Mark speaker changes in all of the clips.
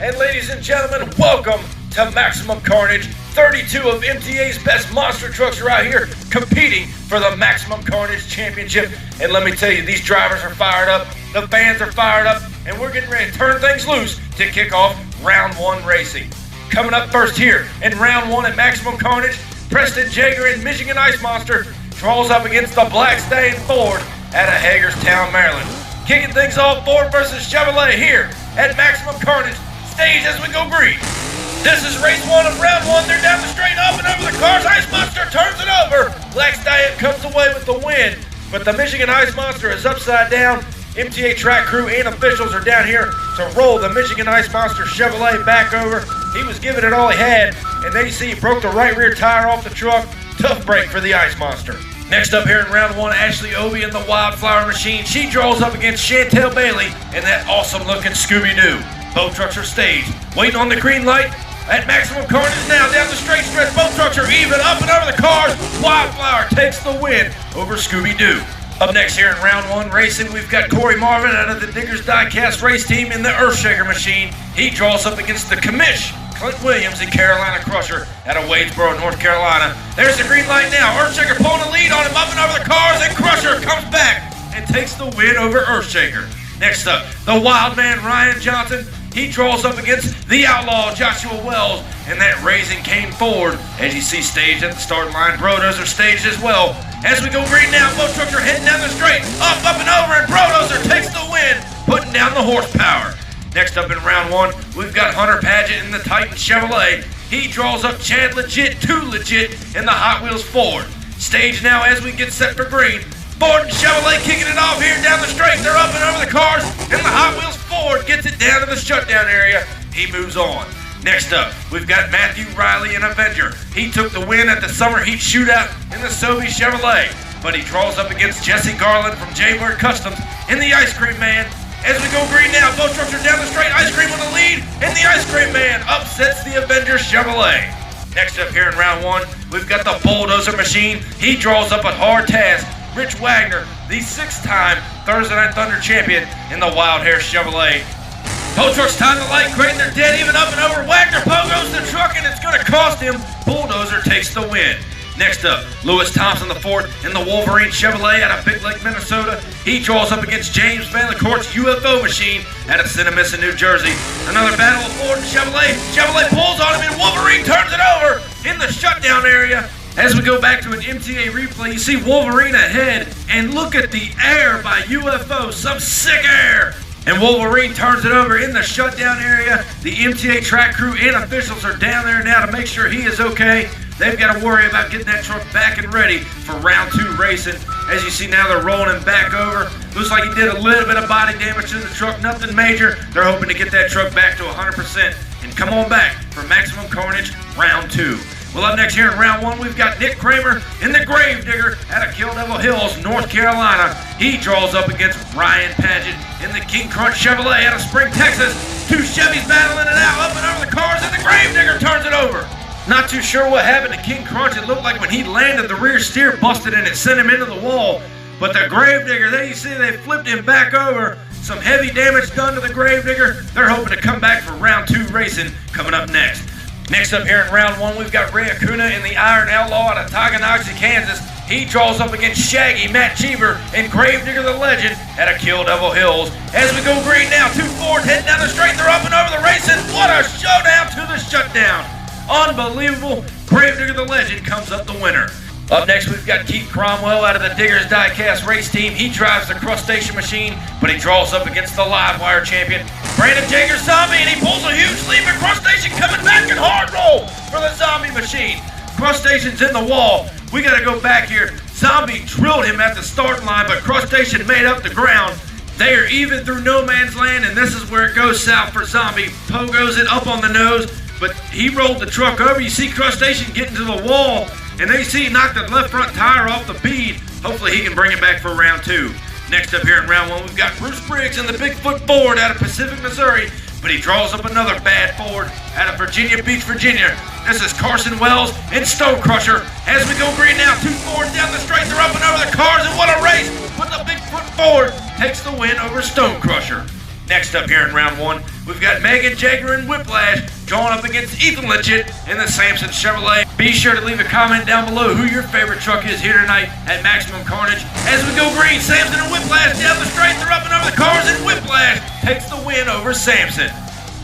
Speaker 1: And ladies and gentlemen, welcome to Maximum Carnage. 32 of MTA'S Best Monster Trucks are out here competing for the Maximum Carnage Championship. And let me tell you, these drivers are fired up, the fans are fired up, and we're getting ready to turn things loose to kick off round one racing. Coming up first here in round one at Maximum Carnage, PRESTON, JAGER, and Michigan Ice Monster draws up against the Black Stallion Ford out of Hagerstown, Maryland. Kicking things off, Ford versus Chevrolet here at Maximum Carnage. Stage as we go green. This is race one of round one. They're down the straight, up and over the cars. Ice Monster turns it over. Black Stallion comes away with the win, but the Michigan Ice Monster is upside down. MTA track crew and officials are down here to roll the Michigan Ice Monster Chevrolet back over. He was giving it all he had, and there you see he broke the right rear tire off the truck. Tough break for the Ice Monster. Next up here in round one, Ashley AUBE in the Wildflower Machine. She draws up against Chantel Bailey and that awesome looking Scooby-Doo. Both trucks are staged, waiting on the green light. At Maximum Carnage now, down the straight stretch, both trucks are even, up and over the cars. Wildflower takes the win over Scooby-Doo. Up next here in round one racing, we've got CORY MARVIN out of the Diecast race team in the Earthshaker machine. He draws up against the commish, Clint Williams and Carolina Crusher out of Wadesboro, North Carolina. There's the green light now. Earthshaker pulling the lead on him, up and over the cars, and Crusher comes back and takes the win over Earthshaker. Next up, the wild man Ryan Johnson. He draws up against the outlaw Joshua Wells and that Raising Cane Ford. As you see staged at the starting line, Brodos are staged as well. As we go green now, both trucks are heading down the straight, up and over, and Brodozer takes the win, putting down the horsepower. Next up in round one, we've got Hunter Padgett in the Titan Chevrolet. He draws up Chad Legit, 2 Legit in the Hotwheels Ford. Stage now as we get set for green. Ford and Chevrolet kicking it off here down the straight. They're up and over the cars, and the Hot Wheels Ford gets it down to the shutdown area. He moves on. Next up, we've got Matthew Riley in Avenger. He took the win at the Summer Heat Shootout in the Sobe Chevrolet, but he draws up against Jesse Garland from J-Word Customs in the Ice Cream Man. As we go green now, both trucks are down the straight. Ice Cream with the lead, and the Ice Cream Man upsets the Avenger Chevrolet. Next up here in round one, we've got the Bulldozer Machine. He draws up a hard task. Rich Wagner, the 6-time Thursday Night Thunder champion in the Wild Hair Chevrolet. Both trucks time the light crate, they're dead even, up and over. Wagner pogos the truck, and it's going to cost him. Bulldozer takes the win. Next up, Lewis Thompson IV in the Wolverine Chevrolet out of Big Lake, Minnesota. He draws up against James Van LaCourt's UFO machine out of Cinnamison, New Jersey. Another battle of Ford and Chevrolet. Chevrolet pulls on him, and Wolverine turns it over in the shutdown area. As we go back to an MTA replay, you see Wolverine ahead, and look at the air by UFO, some sick air. And Wolverine turns it over in the shutdown area. The MTA track crew and officials are down there now to make sure he is okay. They've got to worry about getting that truck back and ready for round two racing. As you see now, they're rolling him back over. Looks like he did a little bit of body damage to the truck, nothing major. They're hoping to get that truck back to 100% and come on back for Maximum Carnage round two. Well, up next here in round one, we've got Nick KRAMER in the Gravedigger out of Kill Devil Hills, North Carolina. He draws up against Ryan Padgett in the King Crunch Chevrolet out of Spring, Texas. 2 Chevys battling it out, up and over the cars, and the Gravedigger turns it over. Not too sure what happened to King Crunch. It looked like when he landed, the rear steer busted and it sent him into the wall. But the Gravedigger, there you see they flipped him back over. Some heavy damage done to the Gravedigger. They're hoping to come back for round two racing coming up next. Next up here in round one, we've got ACUNA in the Iron Outlaw out of Tonganoxie, Kansas. He draws up against Shaggy, Matt CHEEVER, and Gravedigger the Legend out of Kill Devil Hills. As we go green now, 2 Ford heading down the straight. They're up and over the racing. What a showdown to the shutdown. Unbelievable. Gravedigger the Legend comes up the winner. Up next, we've got Keith Cromwell out of the Diggers Diecast race team. He drives the crustacean machine, but he draws up against the live wire champion, Brandon Jager Zombie, and he pulls a huge lead, but crustacean coming back and hard roll for the zombie machine. Crustacean's in the wall. We got to go back here. Zombie drilled him at the starting line, but crustacean made up the ground. They are even through no man's land, and this is where it goes south for Zombie. Pogos it up on the nose, but he rolled the truck over. You see crustacean getting to the wall, and they see he knocked the left front tire off the bead. Hopefully he can bring it back for round two. Next up here in round one, we've got Bruce Briggs in the Bigfoot Ford out of Pacific, Missouri, but he draws up another bad Ford out of Virginia Beach, Virginia. This is Carson Wells and Stone Crusher. As we go green now, 2 Fords down the straight, they're up and over the cars, and what a race! But the Bigfoot Ford takes the win over Stone Crusher. Next up here in round 1, we've got MEGHAN, JAGER, and Whiplash going up against Ethan Legit in the Samson Chevrolet. Be sure to leave a comment down below who your favorite truck is here tonight at Maximum Carnage. As we go green, Samson and Whiplash down the straight, they're up and over the cars, and Whiplash takes the win over Samson.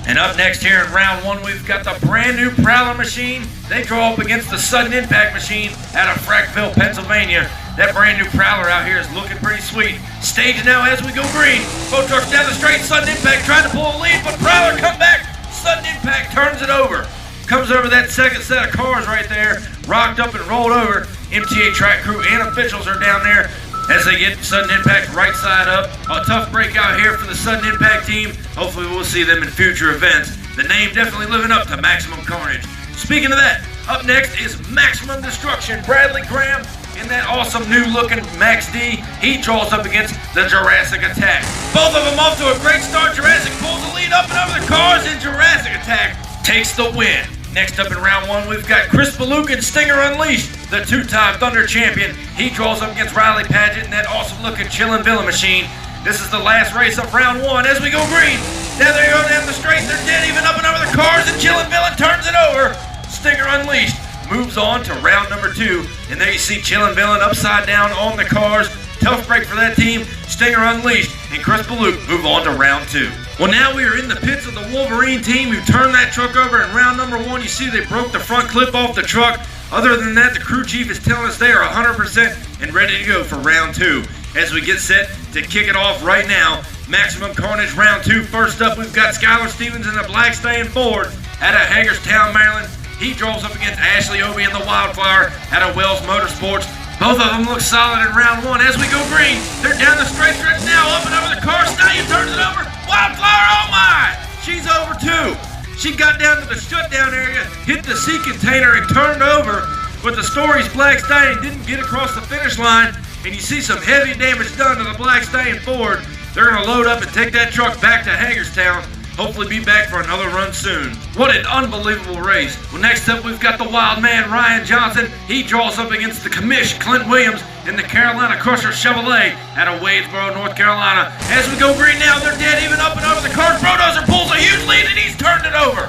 Speaker 1: And up next here in round 1, we've got the brand new Prowler machine. They draw up against the Sudden Impact machine out of Frackville, Pennsylvania. That brand new Prowler out here is looking pretty sweet. Stage now as we go green. Both trucks down the straight, Sudden Impact trying to pull a lead, but Prowler come back. Sudden Impact turns it over. Comes over that second set of cars right there, rocked up and rolled over. MTA track crew and officials are down there as they get Sudden Impact right side up. A tough breakout here for the Sudden Impact team. Hopefully we'll see them in future events. The name definitely living up to Maximum Carnage. Speaking of that, up next is Maximum Destruction. Bradley Graham in that awesome new looking Max D. He draws up against the Jurassic Attack. Both of them off to a great start. Jurassic pulls the lead up and over the cars, and Jurassic Attack takes the win. Next up in round 1, we've got BILUK and Stinger Unleashed, the 2-time Thunder champion. He draws up against Riley PADGETT in that awesome looking Chillin' Villa machine. This is the last race of round 1 as we go green. Now they go down the straight, they're dead even up and over the cars, and Chillin' Villa turns it over. Stinger Unleashed moves on to round number 2, and there you see Chillin' Villa upside down on the cars. Tough break for that team. Stinger Unleashed and BILUK move on to round 2. Well, now we are in the pits of the Wolverine team who turned that truck over in round number 1. You see they broke the front clip off the truck. Other than that, the crew chief is telling us they are 100% and ready to go for round 2. As we get set to kick it off right now, Maximum Carnage round 2. First up, we've got SKYLAR Stevens in the black staying Ford out of Hagerstown, Maryland. He draws up against Ashley AUBE in the Wildfire out of Wells Motorsports. Both of them look solid in round 1. As we go green, they're down the straight stretch now, up and over the car. Stallion turns it over. Wildfire, oh my! She's over too. She got down to the shutdown area, hit the sea container, and turned over. But the Stories Black Stallion didn't get across the finish line, and you see some heavy damage done to the Black Stallion Ford. They're going to load up and take that truck back to Hagerstown. Hopefully be back for another run soon. What an unbelievable race. Well, next up we've got the wild man, Ryan Johnson. He draws up against the commish, Clint Williams, in the Carolina Crusher Chevrolet out of Wadesboro, North Carolina. As we go green now, they're dead even up and over the cars. Brodozer pulls a huge lead and he's turned it over.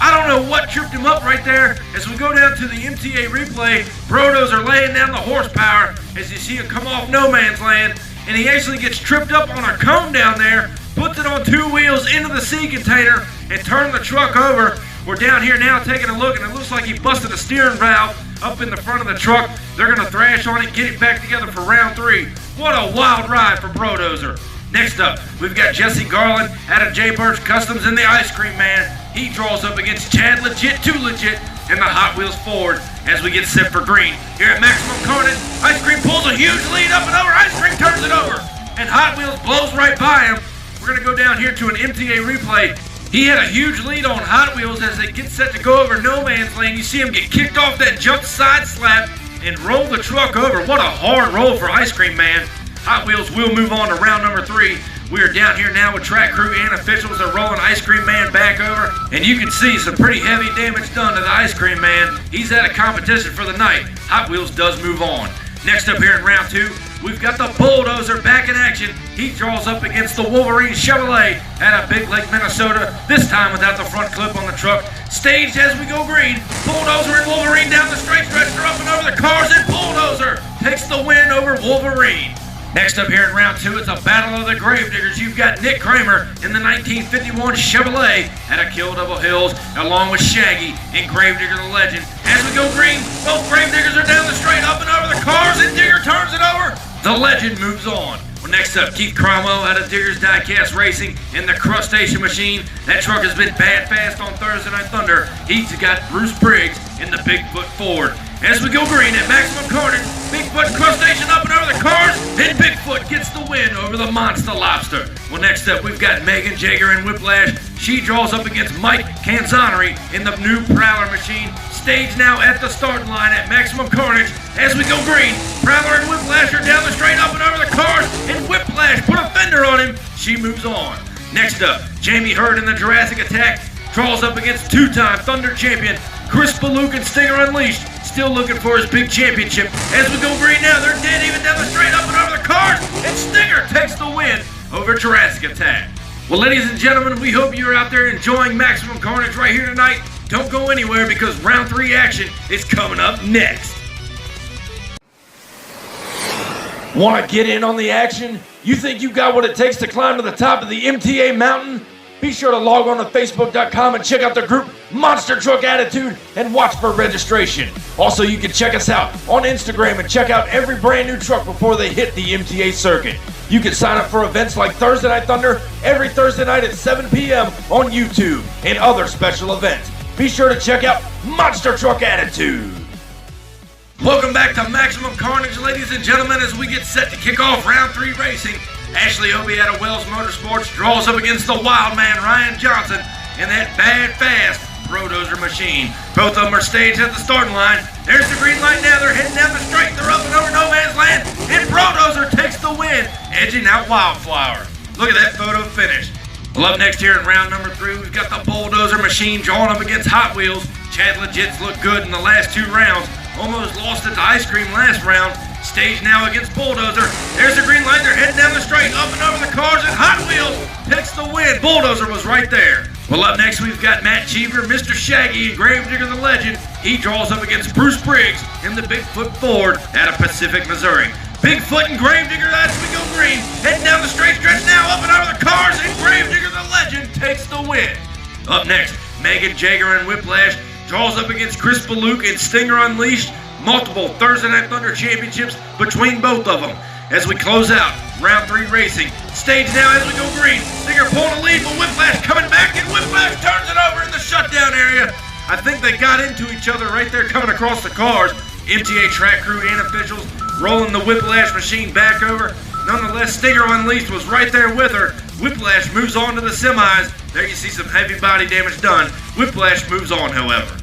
Speaker 1: I don't know what tripped him up right there. As we go down to the MTA replay, Brodozer laying down the horsepower as you see him come off no man's land, and he actually gets tripped up on a cone down there, puts it on 2 wheels into the sea container, and turned the truck over. We're down here now taking a look, and it looks like he busted a steering valve up in the front of the truck. They're going to thrash on it, get it back together for round 3. What a wild ride for Brodozer. Next up, we've got Jesse Garland out of J. Birch Customs in the Ice Cream Man. He draws up against Chad Legit, 2 Legit, in the Hot Wheels Ford as we get set for green. Here at Maximum Carnage, Ice Cream pulls a huge lead up and over. Ice Cream turns it over, and Hot Wheels blows right by him. We're going to go down here to an MTA replay. He had a huge lead on Hot Wheels as they get set to go over no man's land. You see him get kicked off that jump side slap and roll the truck over. What a hard roll for Ice Cream Man. Hot Wheels will move on to round number 3. We are down here now with track crew and officials. They're rolling Ice Cream Man back over, and you can see some pretty heavy damage done to the Ice Cream Man. He's out of competition for the night. Hot Wheels does move on. Next up here in round 2, we've got the Bulldozer back in action. He draws up against the Wolverine Chevrolet out of Big Lake, Minnesota, this time without the front clip on the truck. Staged as we go green, Bulldozer and Wolverine down the straight stretch. They're up and over the cars, and Bulldozer takes the win over Wolverine. Next up here in round 2, it's a battle of the Gravediggers. You've got Nick KRAMER in the 1951 Chevrolet out of Kill Double Hills, along with Shaggy and Gravedigger the Legend. As we go green, both Gravediggers are down the straight, up and over the cars, and Digger turns it over. The Legend moves on. Well, next up, Keith Cromwell out of Digger's Diecast Racing in the Crustacean machine. That truck has been bad fast on Thursday Night Thunder. He's got Bruce Briggs in the Bigfoot Ford. As we go green at Maximum Carnage, Bigfoot Crustacean up and over the cars, and Bigfoot gets the win over the Monster Lobster. Well, next up, we've got MEGHAN, JAGER, and Whiplash. She draws up against Mike Canzoneri in the new Prowler machine. Staged now at the starting line at Maximum Carnage. As we go green, Prowler and Whiplash are down the straight, up and over the cars, and Whiplash put a fender on him. She moves on. Next up, Jamie HURD in the Jurassic Attack draws up against 2-time Thunder champion BILUK and Stinger Unleashed, still looking for his big championship. As we go green now, they're dead even down the straight, up and over the cars, and Stinger takes the win over Jurassic Attack. Well, ladies and gentlemen, we hope you're out there enjoying Maximum Carnage right here tonight. Don't go anywhere because round 3 action is coming up next. Want to get in on the action? You think you got what it takes to climb to the top of the MTA mountain? Be sure to log on to Facebook.com and check out the group Monster Truck Attitude and watch for registration. Also, you can check us out on Instagram and check out every brand new truck before they hit the MTA circuit. You can sign up for events like Thursday Night Thunder every Thursday night at 7 p.m. on YouTube and other special events. Be sure to check out Monster Truck Attitude. Welcome back to Maximum Carnage, ladies and gentlemen, as we get set to kick off round 3 racing. Ashley Aube out of Wells Motorsports draws up against the wild man Ryan Johnson in that bad, fast Brodozer machine. Both of them are staged at the starting line. There's the green light now. They're heading down the straight. They're up and over no man's land. And Brodozer takes the win, edging out Wildflower. Look at that photo finish. Well, up next here in round number 3, we've got the Bulldozer machine drawing up against Hot Wheels. Chad Legit's looked good in the last 2 rounds. Almost lost it to Ice Cream last round. Staged now against Bulldozer. There's the green light. They're heading down the straight, up and over the cars, and Hot Wheels takes the win. Bulldozer was right there. Well, up next, we've got Matt CHEEVER, Mr. Shaggy, and Gravedigger the Legend. He draws up against Bruce Briggs in the Bigfoot Ford out of Pacific, Missouri. Bigfoot and Gravedigger, that's we go green. Heading down the straight stretch now, up and over the cars, and Gravedigger the Legend takes the win. Up next, MEGHAN, JAGER, and Whiplash draws up against Chris BILUK and Stinger Unleashed. Multiple Thursday Night Thunder championships between both of them. As we close out round 3 racing. Stage now as we go green. Stinger pulling the lead, but Whiplash coming back, and Whiplash turns it over in the shutdown area. I think they got into each other right there coming across the cars. MTA track crew and officials rolling the Whiplash machine back over. Nonetheless, Stinger Unleashed was right there with her. Whiplash moves on to the semis. There you see some heavy body damage done. Whiplash moves on, however.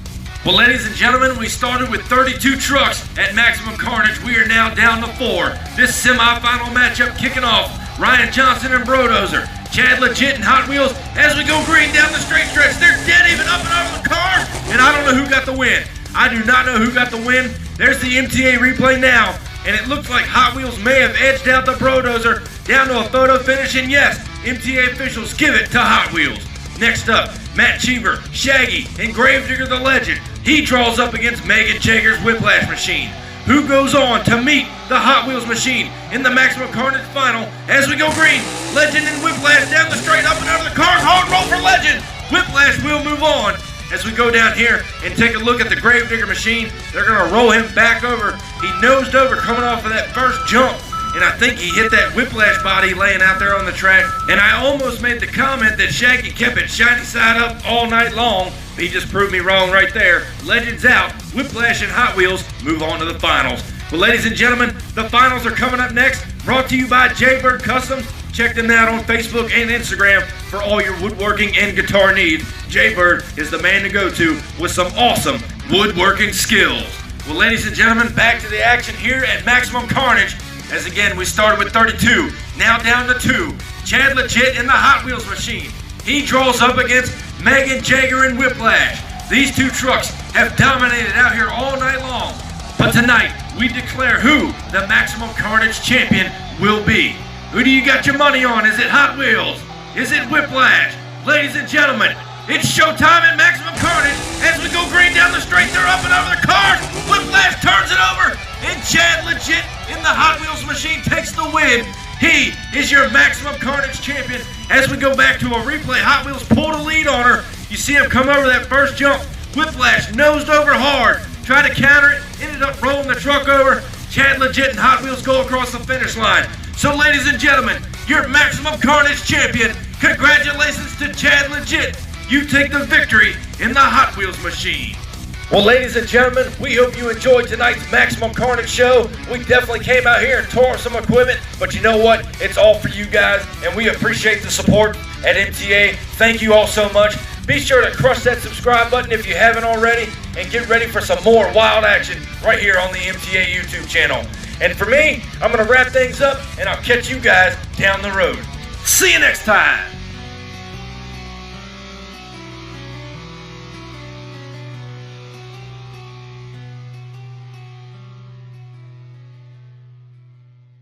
Speaker 1: Well, ladies and gentlemen, we started with 32 trucks at Maximum Carnage. We are now down to 4. This semi-final matchup kicking off. Ryan Johnson and Brodozer. Chad Legit and Hot Wheels as we go green down the straight stretch. They're dead even up and over the cars, and I don't know who got the win. I do not know who got the win. There's the MTA replay now, and it looks like Hot Wheels may have edged out the Brodozer down to a photo finish, and yes, MTA officials give it to Hot Wheels. Next up, Matt CHEEVER, Shaggy, and Gravedigger the Legend. He draws up against MEGHAN, JAGER's Whiplash machine. Who goes on to meet the Hot Wheels machine in the Maximum Carnage final as we go green. Legend and Whiplash down the straight, up and over the cars. Hard roll for Legend. Whiplash will move on. As we go down here and take a look at the Gravedigger machine, they're going to roll him back over. He nosed over coming off of that first jump. And I think he hit that Whiplash body laying out there on the track. And I almost made the comment that Shaggy kept it shiny side up all night long. He just proved me wrong right there. Legend's out. Whiplash and Hot Wheels move on to the finals. Well, ladies and gentlemen, the finals are coming up next. Brought to you by Jaybird Customs. Check them out on Facebook and Instagram for all your woodworking and guitar needs. Jaybird is the man to go to with some awesome woodworking skills. Well, ladies and gentlemen, back to the action here at Maximum Carnage. As again, we started with 32, now down to 2. Chad Legit in the Hot Wheels machine. He draws up against MEGHAN, JAGER, and Whiplash. These 2 trucks have dominated out here all night long. But tonight, we declare who the Maximum Carnage champion will be. Who do you got your money on? Is it Hot Wheels? Is it Whiplash? Ladies and gentlemen, it's showtime at Maximum Carnage. As we go green down the straight, they're up and over the cars. Whiplash turns it over, and Chad Legit in the Hot Wheels machine takes the win. He is your Maximum Carnage champion. As we go back to a replay, Hot Wheels pulled a lead on her. You see him come over that first jump. Whiplash nosed over hard, tried to counter it, ended up rolling the truck over. Chad Legit and Hot Wheels go across the finish line. So, ladies and gentlemen, your Maximum Carnage champion. Congratulations to Chad Legit. You take the victory in the Hot Wheels machine. Well, ladies and gentlemen, we hope you enjoyed tonight's Maximum Carnage show. We definitely came out here and tore some equipment, but you know what? It's all for you guys, and we appreciate the support at MTA. Thank you all so much. Be sure to crush that subscribe button if you haven't already, and get ready for some more wild action right here on the MTA YouTube channel. And for me, I'm going to wrap things up, and I'll catch you guys down the road. See you next time.